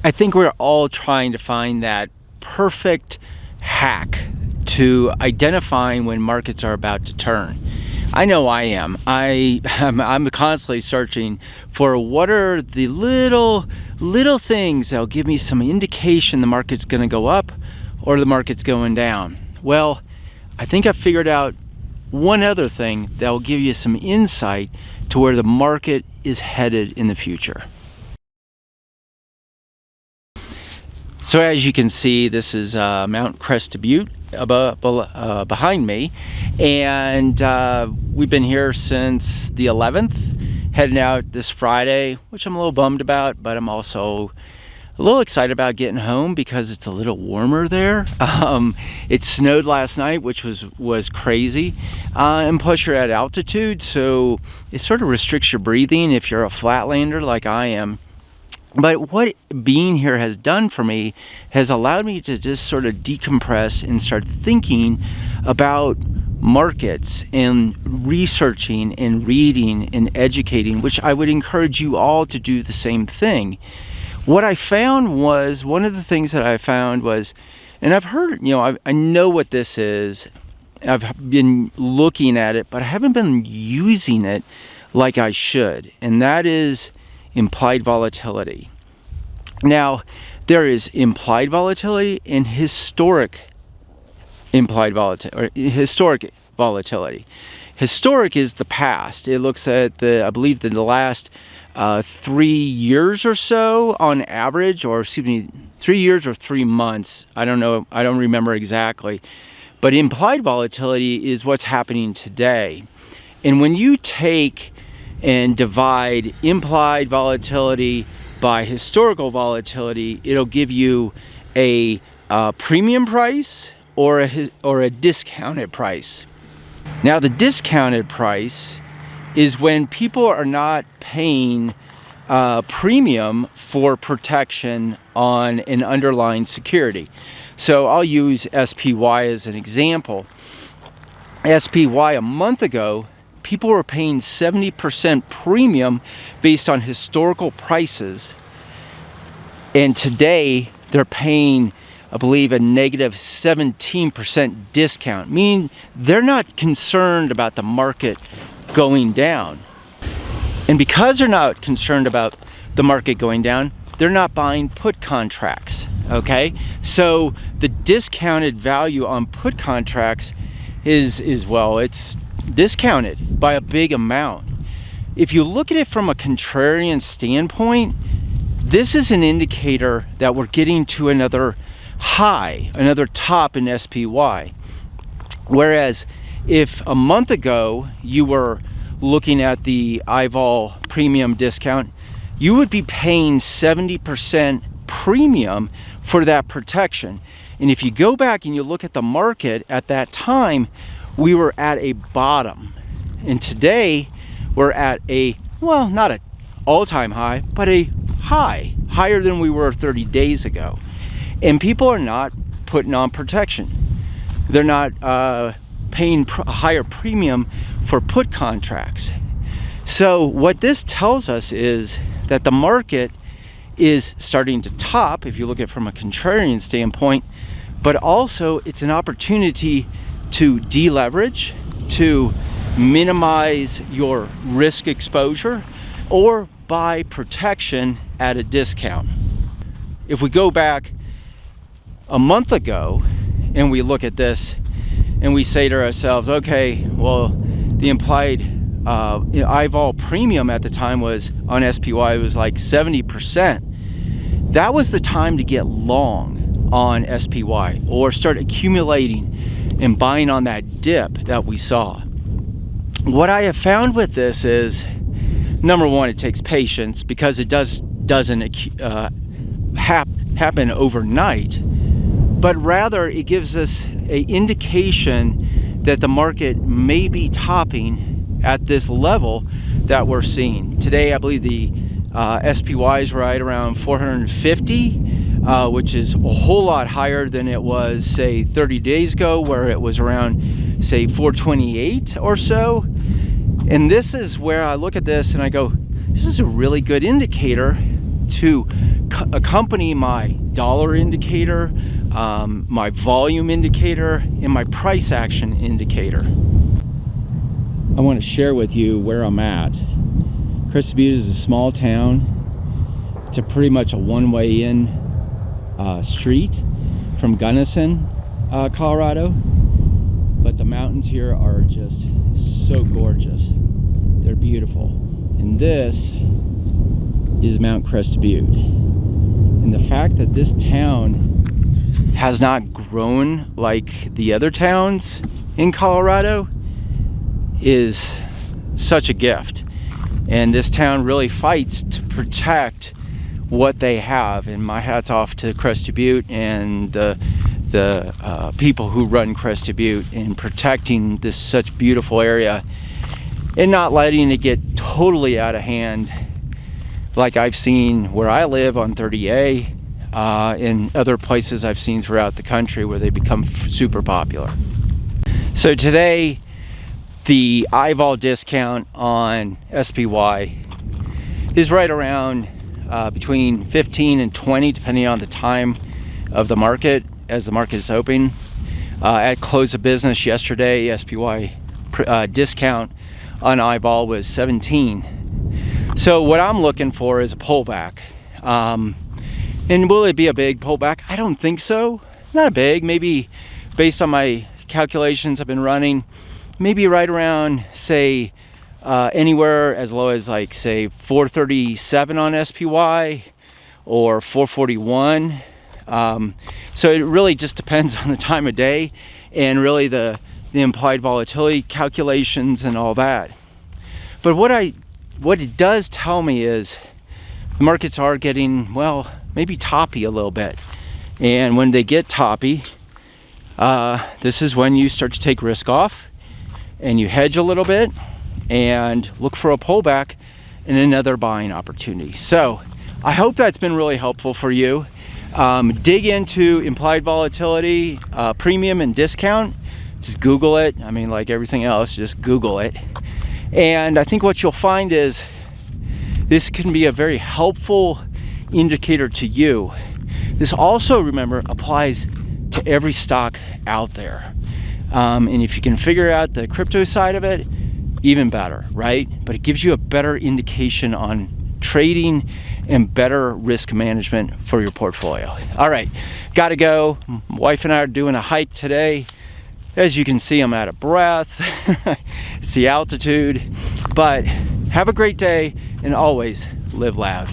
I think we're all trying to find that perfect hack to identifying when markets are about to turn. I know I am. I'm constantly searching for what are the little things that'll give me some indication the market's going to go up or the market's going down. Well, I think I've figured out one other thing that will give you some insight to where the market is headed in the future. So as you can see, this is Mount Crested Butte behind me, and we've been here since the 11th, heading out this Friday, which I'm a little bummed about, but I'm also a little excited about getting home because it's a little warmer there. It snowed last night, which was crazy, and plus you're at altitude, so it sort of restricts your breathing if you're a flatlander like I am. But what being here has done for me has allowed me to just sort of decompress and start thinking about markets and researching and reading and educating, which I would encourage you all to do the same thing. What I found was, one of the things that I found was, and I've heard, I know what this is, I've been looking at it, but I haven't been using it like I should, and that is implied volatility. Now, there is implied volatility and historic implied volatility, or historic volatility. Historic is the past. It looks at I believe the last 3 years or so on average, or 3 years or 3 months. I don't know. I don't remember exactly. But implied volatility is what's happening today. And when you take and divide implied volatility by historical volatility, it'll give you a premium price or a discounted price. Now, the discounted price is when people are not paying premium for protection on an underlying security. So I'll use SPY as an example. SPY a month ago, people were paying 70% premium based on historical prices. And today they're paying, I believe, a negative 17% discount, meaning they're not concerned about the market going down. And because they're not concerned about the market going down, they're not buying put contracts, okay? So the discounted value on put contracts is it's discounted by a big amount. If you look at it from a contrarian standpoint, this is an indicator that we're getting to another high, another top in SPY. Whereas if a month ago you were looking at the IVOL premium discount, you would be paying 70% premium for that protection. And if you go back and you look at the market at that time, we were at a bottom. And today we're at not an all-time high, but a high, higher than we were 30 days ago. And people are not putting on protection. They're not paying a higher premium for put contracts. So what this tells us is that the market is starting to top, if you look at it from a contrarian standpoint, but also it's an opportunity to deleverage, to minimize your risk exposure, or buy protection at a discount. If we go back a month ago and we look at this and we say to ourselves, okay, well, the implied IVOL premium at the time was on SPY was like 70%. That was the time to get long on SPY or start accumulating and buying on that dip that we saw. What I have found with this is, number one, it takes patience because it doesn't happen overnight, but rather it gives us an indication that the market may be topping at this level that we're seeing. Today, I believe the SPY is right around 450, which is a whole lot higher than it was, say, 30 days ago, where it was around, say, 428 or so. And this is where I look at this and I go, this is a really good indicator to accompany my dollar indicator, my volume indicator, and my price action indicator. I want to share with you where I'm at. Crested Butte is a small town. It's pretty much a one-way in street from Gunnison, Colorado. But the mountains here are just so gorgeous. They're beautiful. And this is Mount Crested Butte. And the fact that this town has not grown like the other towns in Colorado is such a gift. And this town really fights to protect what they have. And my hat's off to Crested Butte and the people who run Crested Butte in protecting this such beautiful area and not letting it get totally out of hand like I've seen where I live on 30A, and other places I've seen throughout the country where they become super popular. So today, the eyeball discount on SPY is right around between 15 and 20, depending on the time of the market, as the market is open. At close of business yesterday, SPY discount on eyeball was 17. So what I'm looking for is a pullback. And will it be a big pullback? I don't think so. Not a big, maybe based on my calculations I've been running, maybe right around, say, anywhere as low as like, say, 437 on SPY or 441. So it really just depends on the time of day and really the implied volatility calculations and all that. But what it does tell me is the markets are getting, well, maybe toppy a little bit. And when they get toppy, this is when you start to take risk off and you hedge a little bit and look for a pullback and another buying opportunity. So I hope that's been really helpful for you. Dig into implied volatility, premium and discount. Just Google it. I mean, like everything else, just Google it. And I think what you'll find is this can be a very helpful indicator to you. This also, remember, applies to every stock out there. And if you can figure out the crypto side of it, even better, right? But it gives you a better indication on trading and better risk management for your portfolio. All right, gotta go. My wife and I are doing a hike today. As you can see, I'm out of breath. It's the altitude. But have a great day and always live loud.